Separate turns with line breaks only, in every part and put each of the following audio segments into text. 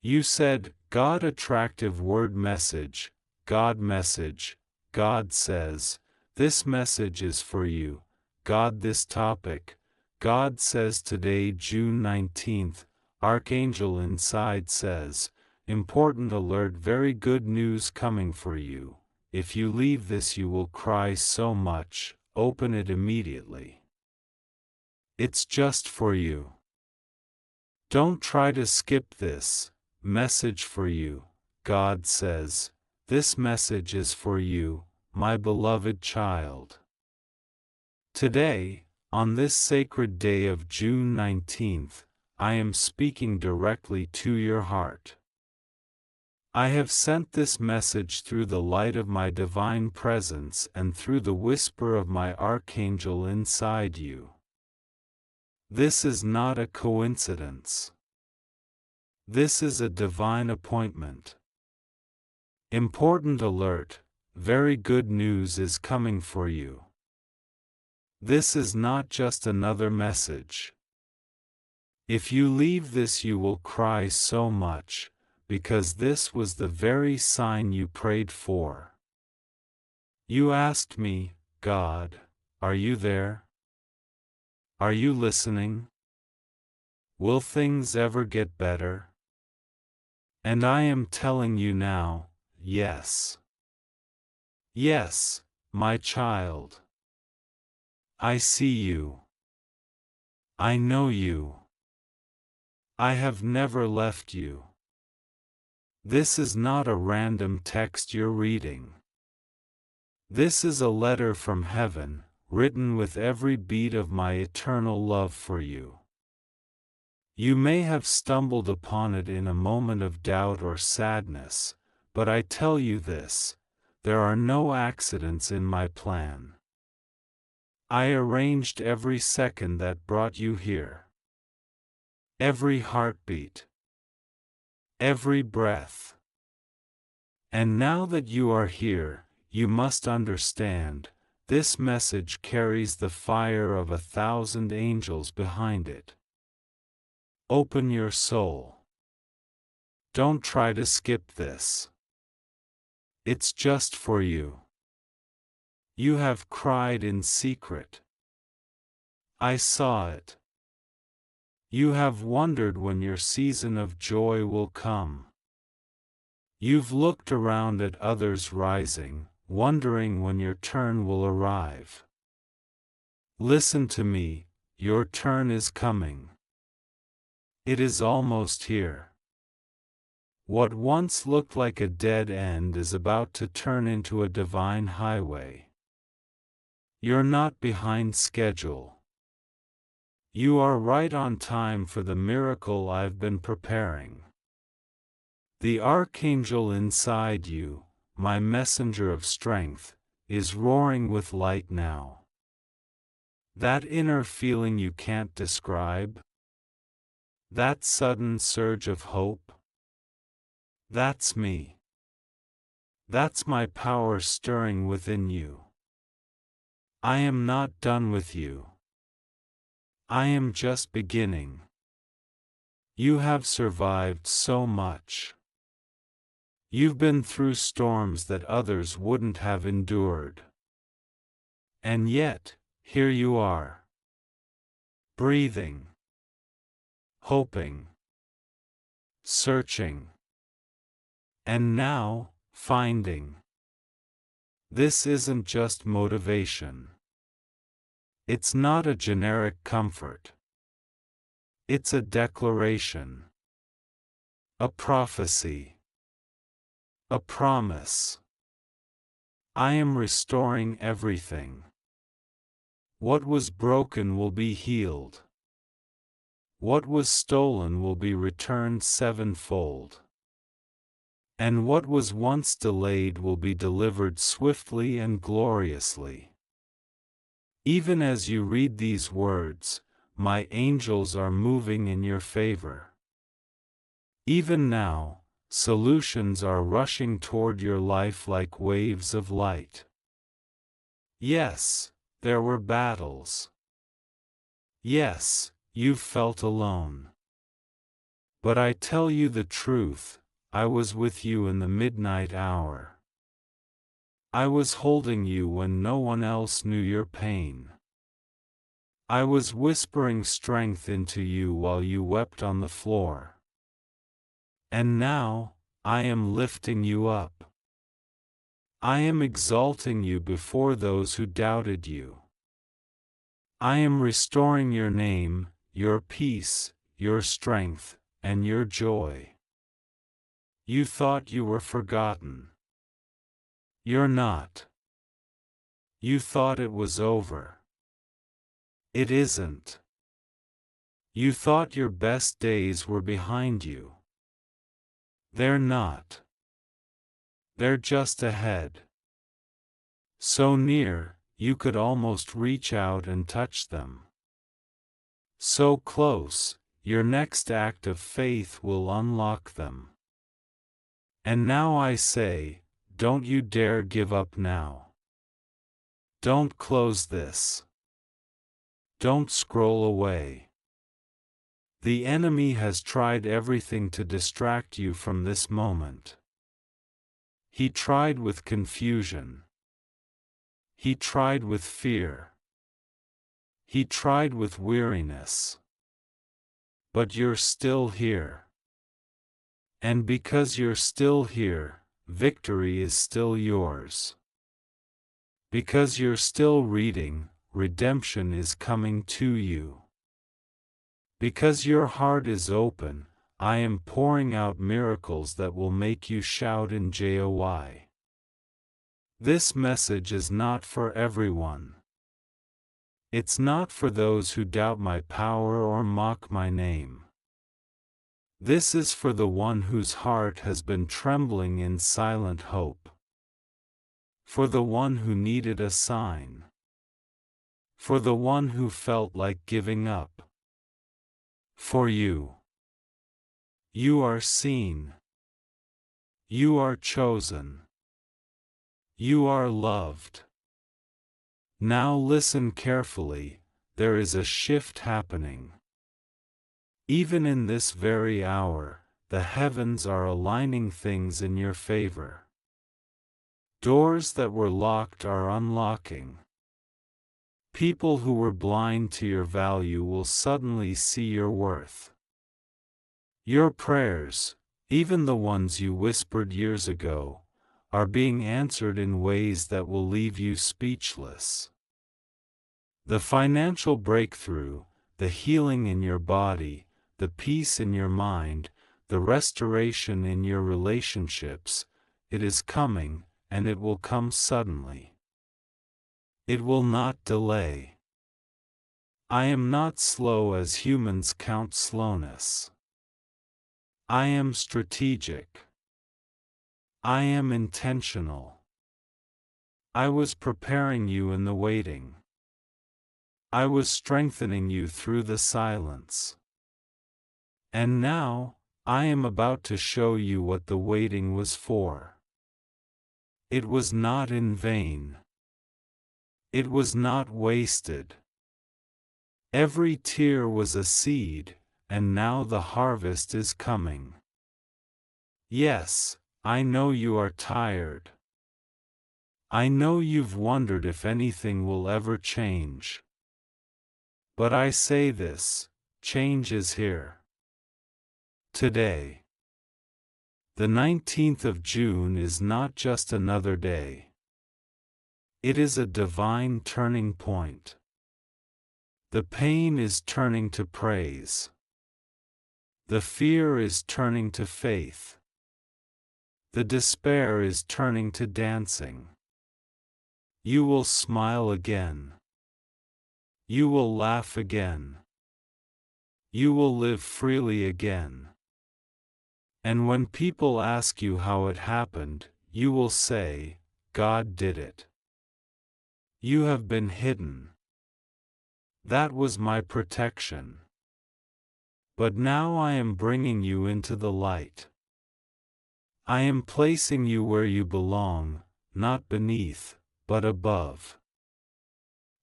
You said, God attractive word message, God message, God says, this message is for you, God this topic, God says today June 19th, Archangel inside says, important alert very good news coming for you, if you leave this you will cry so much, open it immediately. It's just for you. Don't try to skip this. Message for you, God says, this message is for you, my beloved child. Today, on this sacred day of June 19th, I am speaking directly to your heart. I have sent this message through the light of my divine presence and through the whisper of my archangel inside you. This is not a coincidence. This is a divine appointment. Important alert, very good news is coming for you. This is not just another message. If you leave this you will cry so much, because this was the very sign you prayed for. You asked me, God, are you there? Are you listening? Will things ever get better? And I am telling you now, yes. Yes, my child. I see you. I know you. I have never left you. This is not a random text you're reading. This is a letter from heaven, written with every beat of my eternal love for you. You may have stumbled upon it in a moment of doubt or sadness, but I tell you this, there are no accidents in my plan. I arranged every second that brought you here. Every heartbeat. Every breath. And now that you are here, you must understand, this message carries the fire of 1,000 angels behind it. Open your soul. Don't try to skip this. It's just for you. You have cried in secret. I saw it. You have wondered when your season of joy will come. You've looked around at others rising, wondering when your turn will arrive. Listen to me, your turn is coming. It is almost here. What once looked like a dead end is about to turn into a divine highway. You're not behind schedule. You are right on time for the miracle I've been preparing. The archangel inside you, my messenger of strength, is roaring with light now. That inner feeling you can't describe? That sudden surge of hope? That's me. That's my power stirring within you. I am not done with you. I am just beginning. You have survived so much. You've been through storms that others wouldn't have endured. And yet, here you are. Breathing. Hoping. Searching. And now, finding. This isn't just motivation. It's not a generic comfort. It's a declaration. A prophecy. A promise. I am restoring everything. What was broken will be healed. What was stolen will be returned sevenfold. And what was once delayed will be delivered swiftly and gloriously. Even as you read these words, my angels are moving in your favor. Even now, solutions are rushing toward your life like waves of light. Yes, there were battles. Yes, you felt alone. But I tell you the truth, I was with you in the midnight hour. I was holding you when no one else knew your pain. I was whispering strength into you while you wept on the floor. And now, I am lifting you up. I am exalting you before those who doubted you. I am restoring your name, your peace, your strength, and your joy. You thought you were forgotten. You're not. You thought it was over. It isn't. You thought your best days were behind you. They're not. They're just ahead. So near, you could almost reach out and touch them. So close, your next act of faith will unlock them. And now I say, don't you dare give up now. Don't close this. Don't scroll away. The enemy has tried everything to distract you from this moment. He tried with confusion. He tried with fear. He tried with weariness. But you're still here. And because you're still here, victory is still yours. Because you're still reading, redemption is coming to you. Because your heart is open, I am pouring out miracles that will make you shout in joy. This message is not for everyone. It's not for those who doubt my power or mock my name. This is for the one whose heart has been trembling in silent hope. For the one who needed a sign. For the one who felt like giving up. For you. You are seen. You are chosen. You are loved. Now listen carefully, there is a shift happening. Even in this very hour, the heavens are aligning things in your favor. Doors that were locked are unlocking. People who were blind to your value will suddenly see your worth. Your prayers, even the ones you whispered years ago, are being answered in ways that will leave you speechless. The financial breakthrough, the healing in your body, the peace in your mind, the restoration in your relationships, it is coming, and it will come suddenly. It will not delay. I am not slow as humans count slowness. I am strategic. I am intentional. I was preparing you in the waiting. I was strengthening you through the silence. And now, I am about to show you what the waiting was for. It was not in vain. It was not wasted. Every tear was a seed, and now the harvest is coming. Yes, I know you are tired. I know you've wondered if anything will ever change. But I say this, change is here. Today. The 19th of June is not just another day. It is a divine turning point. The pain is turning to praise. The fear is turning to faith. The despair is turning to dancing. You will smile again. You will laugh again. You will live freely again. And when people ask you how it happened, you will say, God did it. You have been hidden. That was my protection. But now I am bringing you into the light. I am placing you where you belong, not beneath, but above.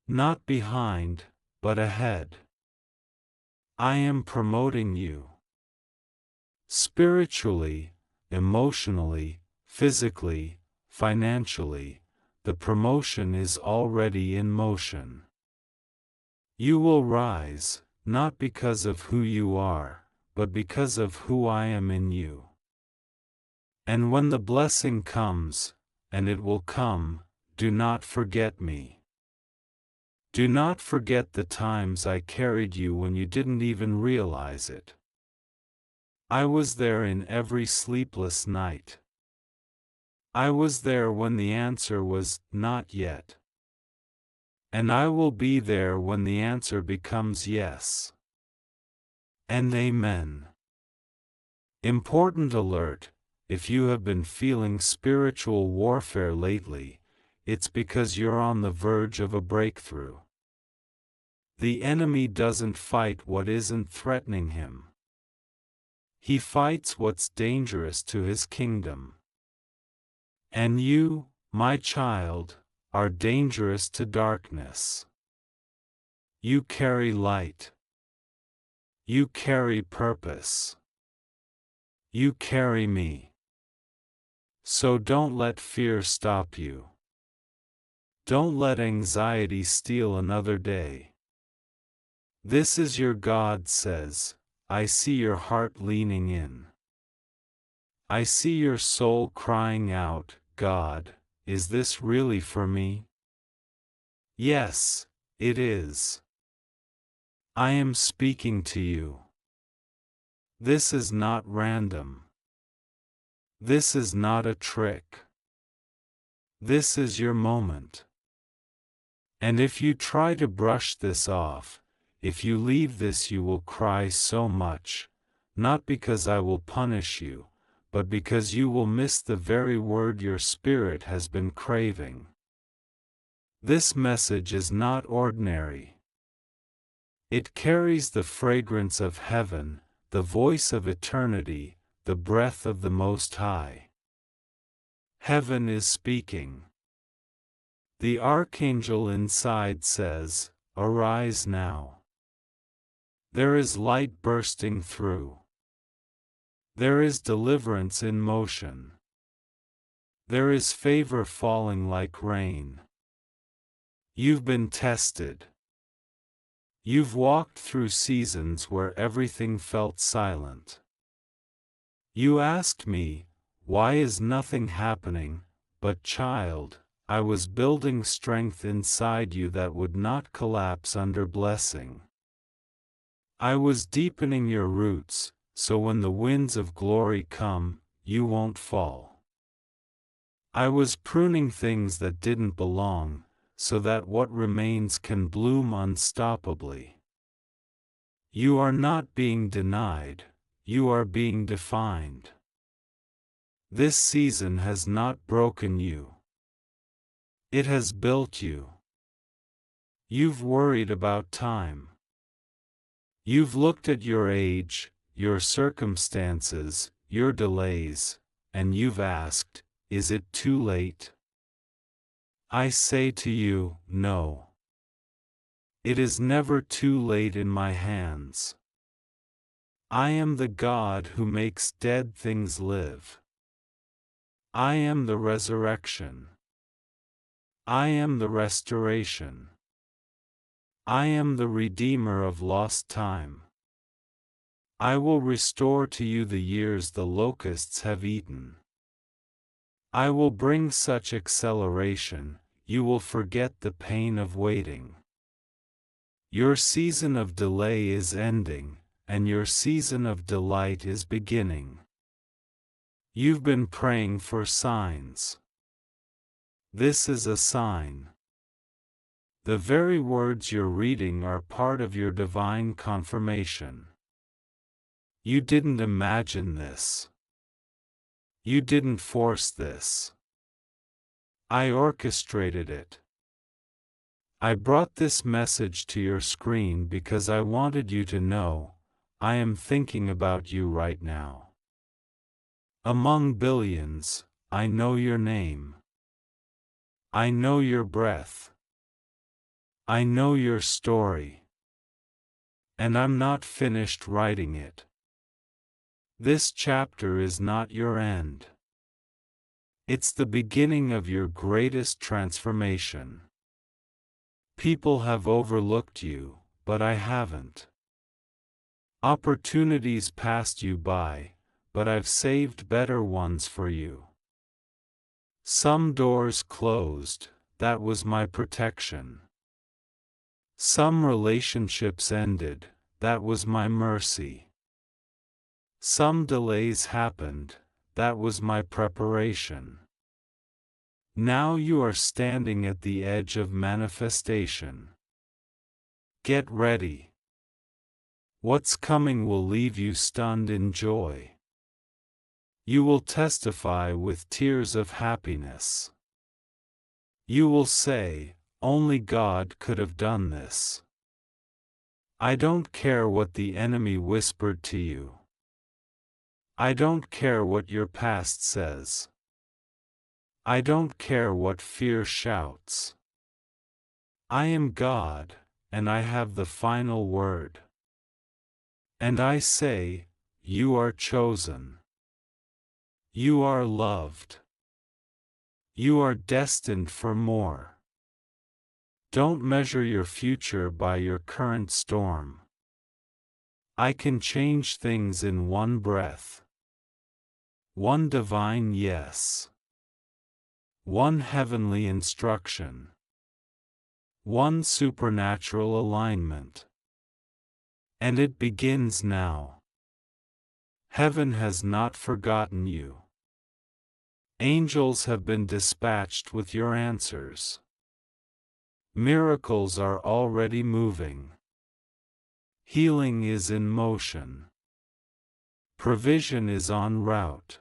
Not behind, but ahead. I am promoting you. Spiritually, emotionally, physically, financially, the promotion is already in motion. You will rise, not because of who you are, but because of who I am in you. And when the blessing comes, and it will come, do not forget me. Do not forget the times I carried you when you didn't even realize it. I was there in every sleepless night. I was there when the answer was not yet. And I will be there when the answer becomes yes. And amen. Important alert: if you have been feeling spiritual warfare lately, it's because you're on the verge of a breakthrough. The enemy doesn't fight what isn't threatening him. He fights what's dangerous to his kingdom. And you, my child, are dangerous to darkness. You carry light. You carry purpose. You carry me. So don't let fear stop you. Don't let anxiety steal another day. This is your God says, I see your heart leaning in. I see your soul crying out, God, is this really for me? Yes, it is. I am speaking to you. This is not random. This is not a trick. This is your moment. And if you try to brush this off, if you leave this, you will cry so much, not because I will punish you, but because you will miss the very word your spirit has been craving. This message is not ordinary. It carries the fragrance of heaven, the voice of eternity, the breath of the Most High. Heaven is speaking. The Archangel inside says, arise now. There is light bursting through. There is deliverance in motion. There is favor falling like rain. You've been tested. You've walked through seasons where everything felt silent. You asked me, why is nothing happening? But child, I was building strength inside you that would not collapse under blessing. I was deepening your roots, so when the winds of glory come, you won't fall. I was pruning things that didn't belong, so that what remains can bloom unstoppably. You are not being denied, you are being defined. This season has not broken you. It has built you. You've worried about time. You've looked at your age, your circumstances, your delays, and you've asked, is it too late? I say to you, no. It is never too late in my hands. I am the God who makes dead things live. I am the resurrection. I am the restoration. I am the redeemer of lost time. I will restore to you the years the locusts have eaten. I will bring such acceleration, you will forget the pain of waiting. Your season of delay is ending, and your season of delight is beginning. You've been praying for signs. This is a sign. The very words you're reading are part of your divine confirmation. You didn't imagine this. You didn't force this. I orchestrated it. I brought this message to your screen because I wanted you to know, I am thinking about you right now. Among billions, I know your name. I know your breath. I know your story. And I'm not finished writing it. This chapter is not your end. It's the beginning of your greatest transformation. People have overlooked you, but I haven't. Opportunities passed you by, but I've saved better ones for you. Some doors closed, that was my protection. Some relationships ended, that was my mercy. Some delays happened, that was my preparation. Now you are standing at the edge of manifestation. Get ready. What's coming will leave you stunned in joy. You will testify with tears of happiness. You will say, only God could have done this. I don't care what the enemy whispered to you. I don't care what your past says. I don't care what fear shouts. I am God, and I have the final word. And I say, you are chosen. You are loved. You are destined for more. Don't measure your future by your current storm. I can change things in one breath. One divine yes. One heavenly instruction. One supernatural alignment. And it begins now. Heaven has not forgotten you. Angels have been dispatched with your answers. Miracles are already moving. Healing is in motion. Provision is en route.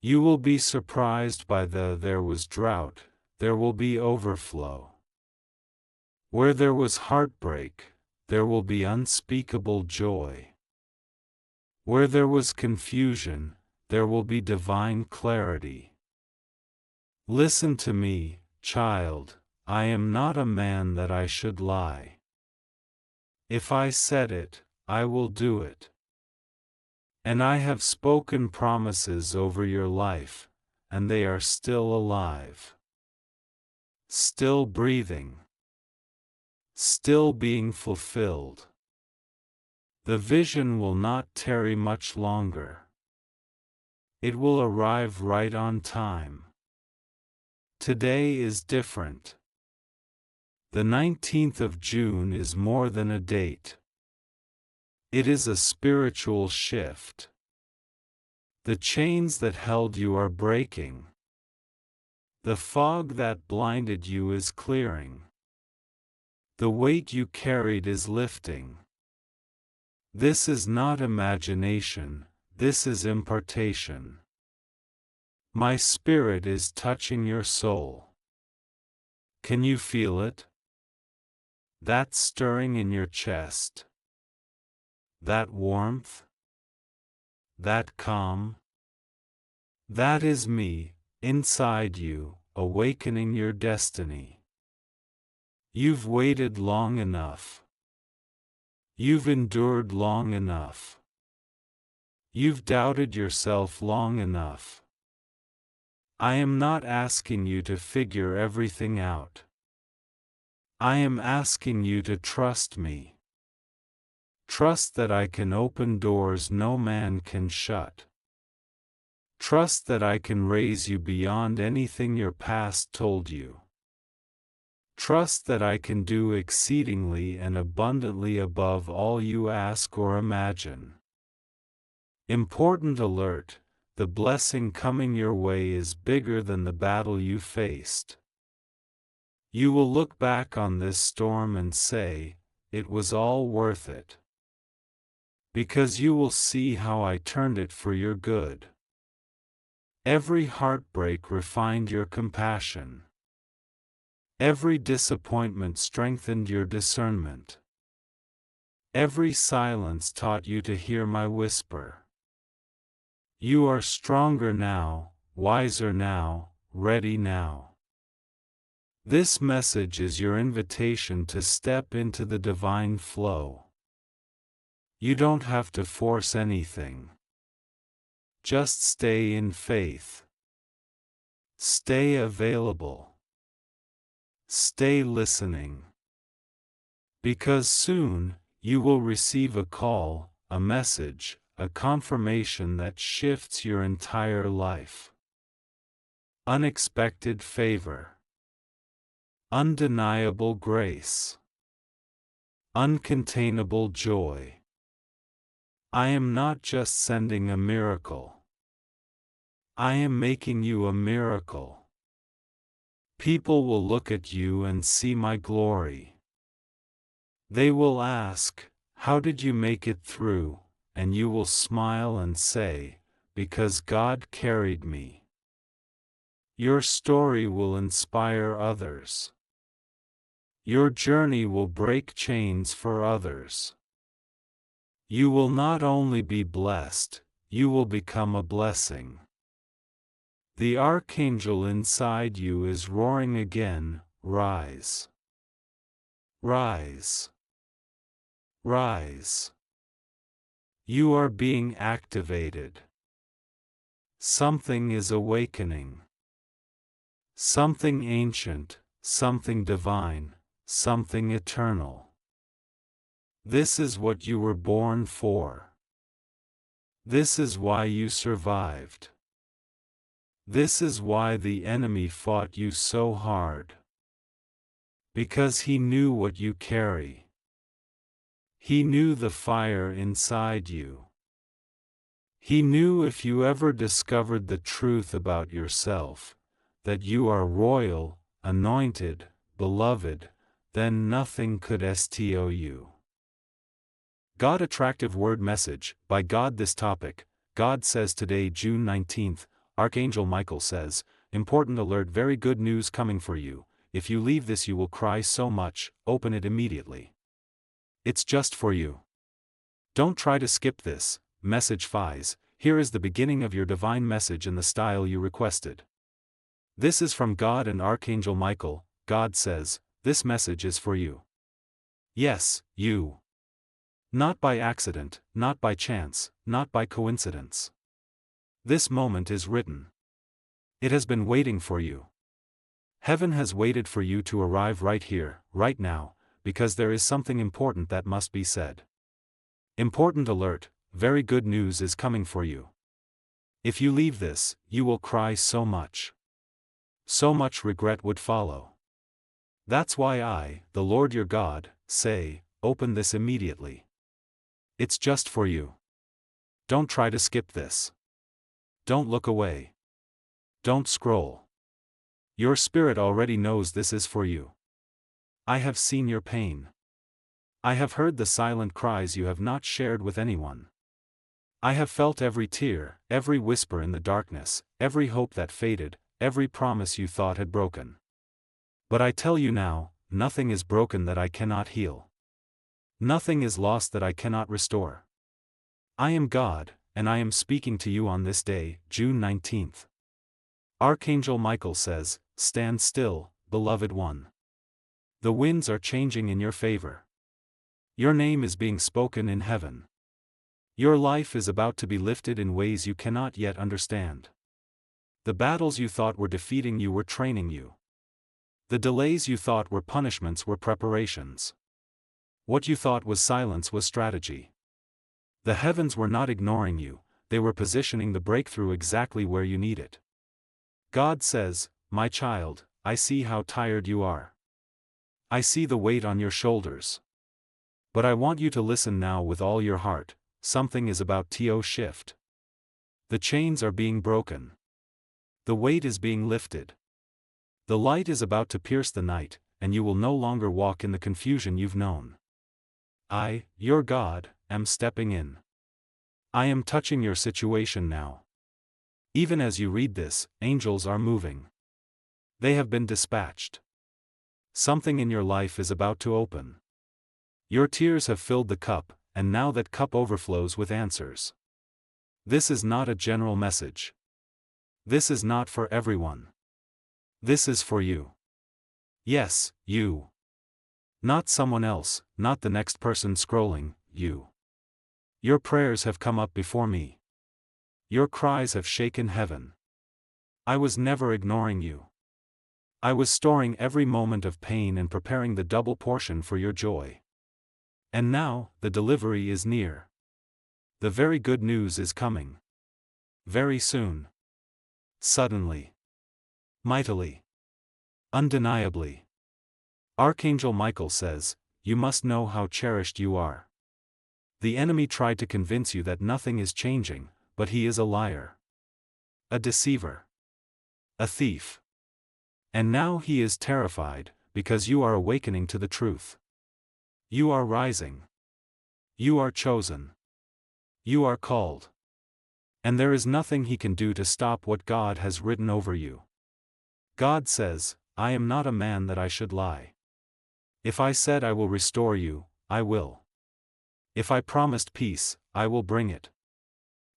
You will be surprised by there was drought, there will be overflow. Where there was heartbreak, there will be unspeakable joy. Where there was confusion, there will be divine clarity. Listen to me, child, I am not a man that I should lie. If I said it, I will do it. And I have spoken promises over your life, and they are still alive. Still breathing. Still being fulfilled. The vision will not tarry much longer. It will arrive right on time. Today is different. The 19th of June is more than a date. It is a spiritual shift. The chains that held you are breaking. The fog that blinded you is clearing. The weight you carried is lifting. This is not imagination, this is impartation. My spirit is touching your soul. Can you feel it? That stirring in your chest. That warmth. That calm. That is me, inside you, awakening your destiny. You've waited long enough. You've endured long enough. You've doubted yourself long enough. I am not asking you to figure everything out. I am asking you to trust me. Trust that I can open doors no man can shut. Trust that I can raise you beyond anything your past told you. Trust that I can do exceedingly and abundantly above all you ask or imagine. Important alert, the blessing coming your way is bigger than the battle you faced. You will look back on this storm and say, it was all worth it. Because you will see how I turned it for your good. Every heartbreak refined your compassion. Every disappointment strengthened your discernment. Every silence taught you to hear my whisper. You are stronger now, wiser now, ready now. This message is your invitation to step into the divine flow. You don't have to force anything. Just stay in faith. Stay available. Stay listening. Because soon, you will receive a call, a message, a confirmation that shifts your entire life. Unexpected favor. Undeniable grace. Uncontainable joy. I am not just sending a miracle. I am making you a miracle. People will look at you and see my glory. They will ask, "How did you make it through?" And you will smile and say, "Because God carried me." Your story will inspire others. Your journey will break chains for others. You will not only be blessed, you will become a blessing. The Archangel inside you is roaring again, "Rise! Rise! Rise!" You are being activated. Something is awakening. Something ancient, something divine, something eternal. This is what you were born for. This is why you survived. This is why the enemy fought you so hard. Because he knew what you carry. He knew the fire inside you. He knew if you ever discovered the truth about yourself, that you are royal, anointed, beloved, then nothing could stop you. God Attractive Word Message, by God this topic. God says today, June 19th, Archangel Michael says, "Important alert, very good news coming for you. If you leave this you will cry so much, open it immediately. It's just for you. Don't try to skip this." Message 5. Here is the beginning of your divine message in the style you requested. This is from God and Archangel Michael. God says, this message is for you. Yes, you. Not by accident, not by chance, not by coincidence. This moment is written. It has been waiting for you. Heaven has waited for you to arrive right here, right now, because there is something important that must be said. Important alert, very good news is coming for you. If you leave this, you will cry so much. So much regret would follow. That's why I, the Lord your God, say, open this immediately. It's just for you. Don't try to skip this. Don't look away. Don't scroll. Your spirit already knows this is for you. I have seen your pain. I have heard the silent cries you have not shared with anyone. I have felt every tear, every whisper in the darkness, every hope that faded, every promise you thought had broken. But I tell you now, nothing is broken that I cannot heal. Nothing is lost that I cannot restore. I am God, and I am speaking to you on this day, June 19th. Archangel Michael says, stand still, beloved one. The winds are changing in your favor. Your name is being spoken in heaven. Your life is about to be lifted in ways you cannot yet understand. The battles you thought were defeating you were training you. The delays you thought were punishments were preparations. What you thought was silence was strategy. The heavens were not ignoring you, they were positioning the breakthrough exactly where you need it. God says, my child, I see how tired you are. I see the weight on your shoulders. But I want you to listen now with all your heart, something is about to shift. The chains are being broken. The weight is being lifted. The light is about to pierce the night, and you will no longer walk in the confusion you've known. I, your God, am stepping in. I am touching your situation now. Even as you read this, angels are moving. They have been dispatched. Something in your life is about to open. Your tears have filled the cup, and now that cup overflows with answers. This is not a general message. This is not for everyone. This is for you. Yes, you. Not someone else, not the next person scrolling, you. Your prayers have come up before me. Your cries have shaken heaven. I was never ignoring you. I was storing every moment of pain and preparing the double portion for your joy. And now, the delivery is near. The very good news is coming. Very soon. Suddenly. Mightily. Undeniably. Archangel Michael says, you must know how cherished you are. The enemy tried to convince you that nothing is changing, but he is a liar. A deceiver. A thief. And now he is terrified, because you are awakening to the truth. You are rising. You are chosen. You are called. And there is nothing he can do to stop what God has written over you. God says, I am not a man that I should lie. If I said I will restore you, I will. If I promised peace, I will bring it.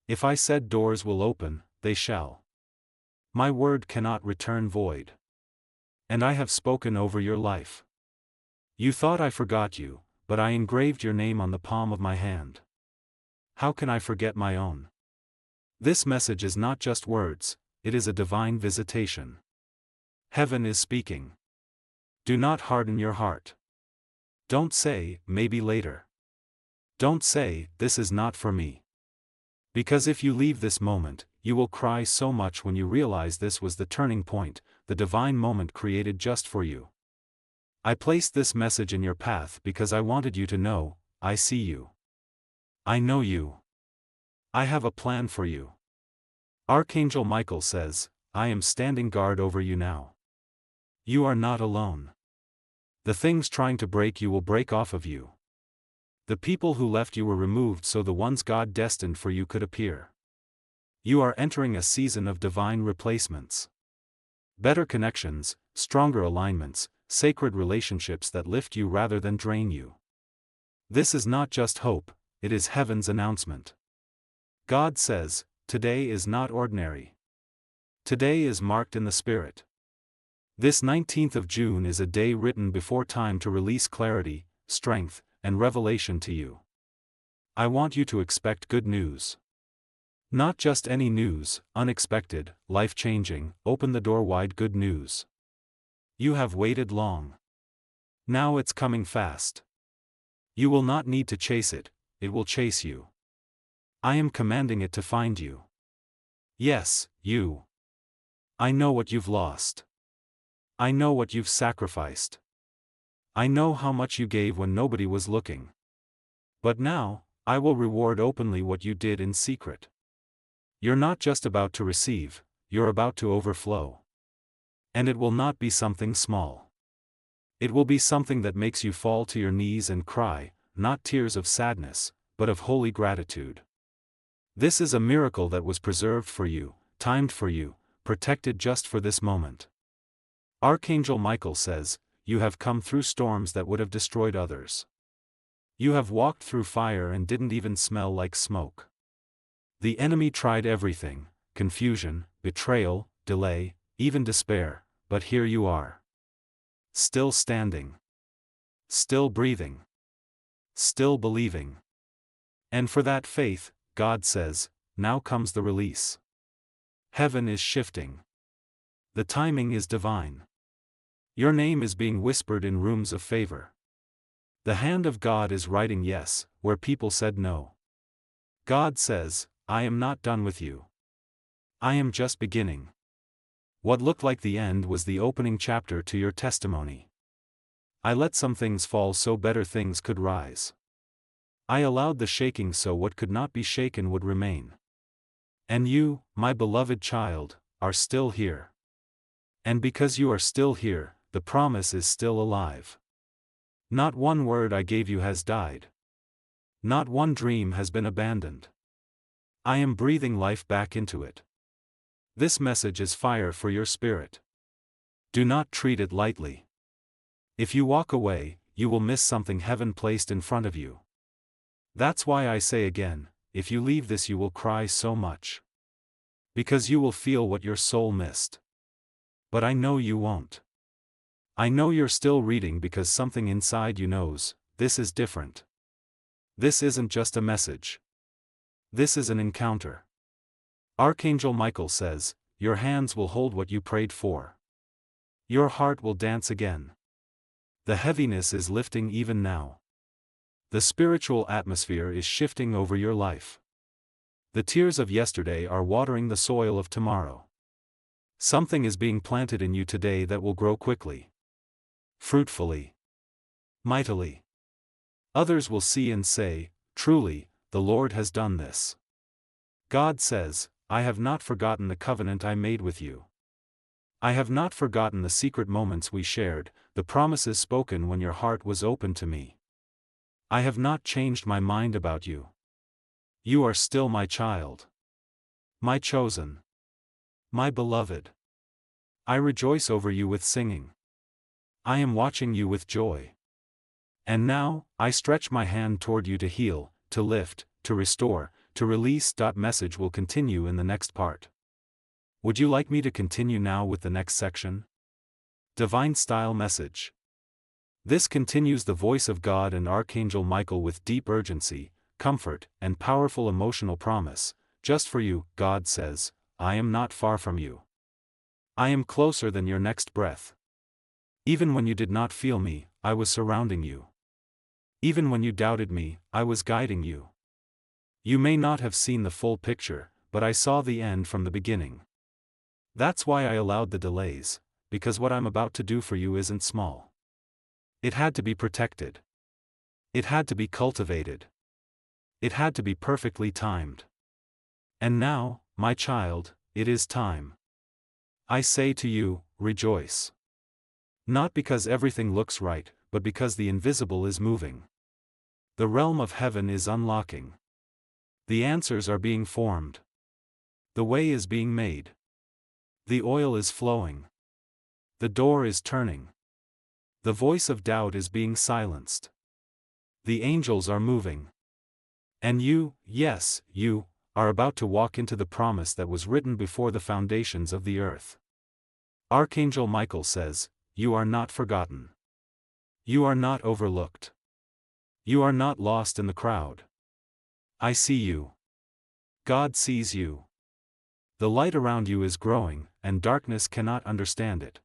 If I said doors will open, they shall. My word cannot return void. And I have spoken over your life. You thought I forgot you, but I engraved your name on the palm of my hand. How can I forget my own? This message is not just words, it is a divine visitation. Heaven is speaking. Do not harden your heart. Don't say, maybe later. Don't say, this is not for me. Because if you leave this moment, you will cry so much when you realize this was the turning point, the divine moment created just for you. I placed this message in your path because I wanted you to know, I see you. I know you. I have a plan for you. Archangel Michael says, I am standing guard over you now. You are not alone. The things trying to break you will break off of you. The people who left you were removed so the ones God destined for you could appear. You are entering a season of divine replacements. Better connections, stronger alignments, sacred relationships that lift you rather than drain you. This is not just hope, it is heaven's announcement. God says, today is not ordinary. Today is marked in the Spirit. This 19th of June is a day written before time to release clarity, strength, and revelation to you. I want you to expect good news. Not just any news, unexpected, life-changing, open the door wide good news. You have waited long. Now it's coming fast. You will not need to chase it, it will chase you. I am commanding it to find you. Yes, you. I know what you've lost. I know what you've sacrificed. I know how much you gave when nobody was looking. But now, I will reward openly what you did in secret. You're not just about to receive, you're about to overflow. And it will not be something small. It will be something that makes you fall to your knees and cry, not tears of sadness, but of holy gratitude. This is a miracle that was preserved for you, timed for you, protected just for this moment. Archangel Michael says, you have come through storms that would have destroyed others. You have walked through fire and didn't even smell like smoke. The enemy tried everything, confusion, betrayal, delay, even despair, but here you are. Still standing. Still breathing. Still believing. And for that faith, God says, now comes the release. Heaven is shifting. The timing is divine. Your name is being whispered in rooms of favor. The hand of God is writing yes, where people said no. God says, I am not done with you. I am just beginning. What looked like the end was the opening chapter to your testimony. I let some things fall so better things could rise. I allowed the shaking so what could not be shaken would remain. And you, my beloved child, are still here. And because you are still here, the promise is still alive. Not one word I gave you has died. Not one dream has been abandoned. I am breathing life back into it. This message is fire for your spirit. Do not treat it lightly. If you walk away, you will miss something heaven placed in front of you. That's why I say again, if you leave this you will cry so much. Because you will feel what your soul missed. But I know you won't. I know you're still reading because something inside you knows, this is different. This isn't just a message. This is an encounter. Archangel Michael says, your hands will hold what you prayed for. Your heart will dance again. The heaviness is lifting even now. The spiritual atmosphere is shifting over your life. The tears of yesterday are watering the soil of tomorrow. Something is being planted in you today that will grow quickly, fruitfully, mightily. Others will see and say, truly, the Lord has done this. God says, I have not forgotten the covenant I made with you. I have not forgotten the secret moments we shared, the promises spoken when your heart was open to me. I have not changed my mind about you. You are still my child. My chosen. My beloved. I rejoice over you with singing. I am watching you with joy. And now, I stretch my hand toward you to heal, to lift, to restore, to release. Message will continue in the next part. Would you like me to continue now with the next section? Divine Style Message. This continues the voice of God and Archangel Michael with deep urgency, comfort, and powerful emotional promise. Just for you, God says, I am not far from you. I am closer than your next breath. Even when you did not feel me, I was surrounding you. Even when you doubted me, I was guiding you. You may not have seen the full picture, but I saw the end from the beginning. That's why I allowed the delays, because what I'm about to do for you isn't small. It had to be protected. It had to be cultivated. It had to be perfectly timed. And now, my child, it is time. I say to you, rejoice. Not because everything looks right, but because the invisible is moving. The realm of heaven is unlocking. The answers are being formed. The way is being made. The oil is flowing. The door is turning. The voice of doubt is being silenced. The angels are moving. And you, yes, you, are about to walk into the promise that was written before the foundations of the earth. Archangel Michael says, you are not forgotten. You are not overlooked. You are not lost in the crowd. I see you. God sees you. The light around you is growing, and darkness cannot understand it.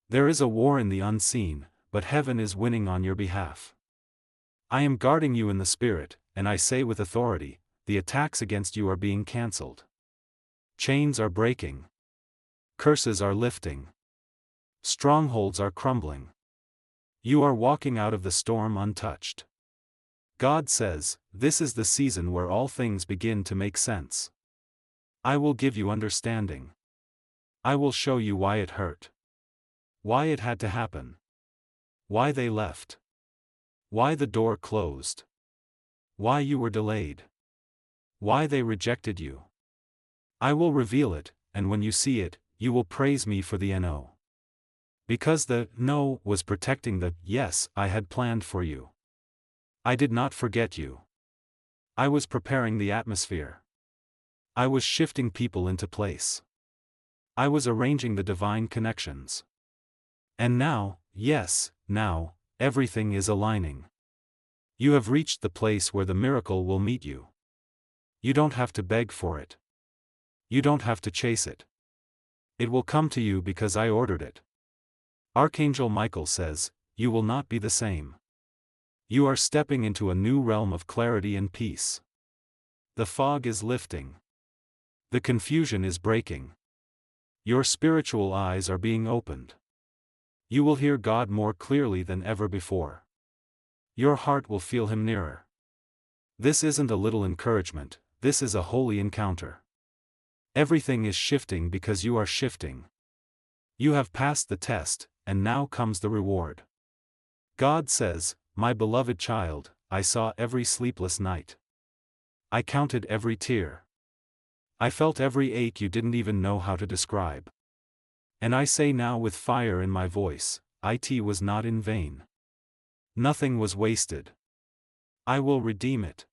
There is a war in the unseen, but heaven is winning on your behalf. I am guarding you in the spirit, and I say with authority, the attacks against you are being cancelled. Chains are breaking. Curses are lifting. Strongholds are crumbling. You are walking out of the storm untouched. God says, this is the season where all things begin to make sense. I will give you understanding. I will show you why it hurt. Why it had to happen. Why they left. Why the door closed. Why you were delayed. Why they rejected you. I will reveal it, and when you see it, you will praise me for the no. Because the no was protecting the yes I had planned for you. I did not forget you. I was preparing the atmosphere. I was shifting people into place. I was arranging the divine connections. And now, yes, now, everything is aligning. You have reached the place where the miracle will meet you. You don't have to beg for it. You don't have to chase it. It will come to you because I ordered it. Archangel Michael says, you will not be the same. You are stepping into a new realm of clarity and peace. The fog is lifting. The confusion is breaking. Your spiritual eyes are being opened. You will hear God more clearly than ever before. Your heart will feel Him nearer. This isn't a little encouragement, this is a holy encounter. Everything is shifting because you are shifting. You have passed the test, and now comes the reward. God says, my beloved child, I saw every sleepless night. I counted every tear. I felt every ache you didn't even know how to describe. And I say now with fire in my voice, it was not in vain. Nothing was wasted. I will redeem it.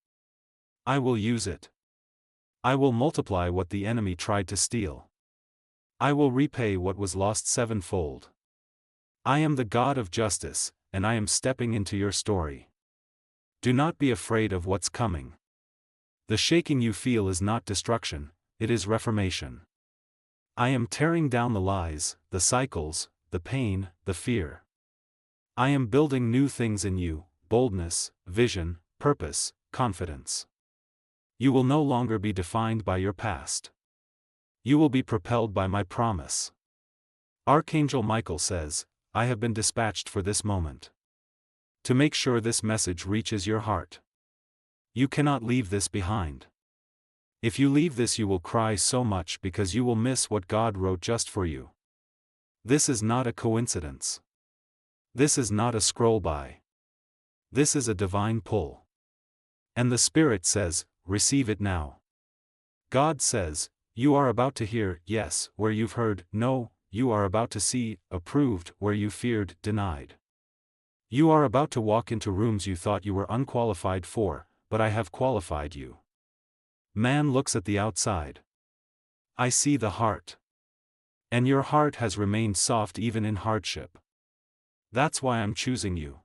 I will use it. I will multiply what the enemy tried to steal. I will repay what was lost sevenfold. I am the God of justice, and I am stepping into your story. Do not be afraid of what's coming. The shaking you feel is not destruction, it is reformation. I am tearing down the lies, the cycles, the pain, the fear. I am building new things in you: boldness, vision, purpose, confidence. You will no longer be defined by your past. You will be propelled by my promise. Archangel Michael says, I have been dispatched for this moment. To make sure this message reaches your heart. You cannot leave this behind. If you leave this, you will cry so much because you will miss what God wrote just for you. This is not a coincidence. This is not a scroll by. This is a divine pull. And the Spirit says, receive it now. God says, you are about to hear yes where you've heard no. You are about to see approved where you feared denied. You are about to walk into rooms you thought you were unqualified for, but I have qualified you. Man looks at the outside. I see the heart. And your heart has remained soft even in hardship. That's why I'm choosing you.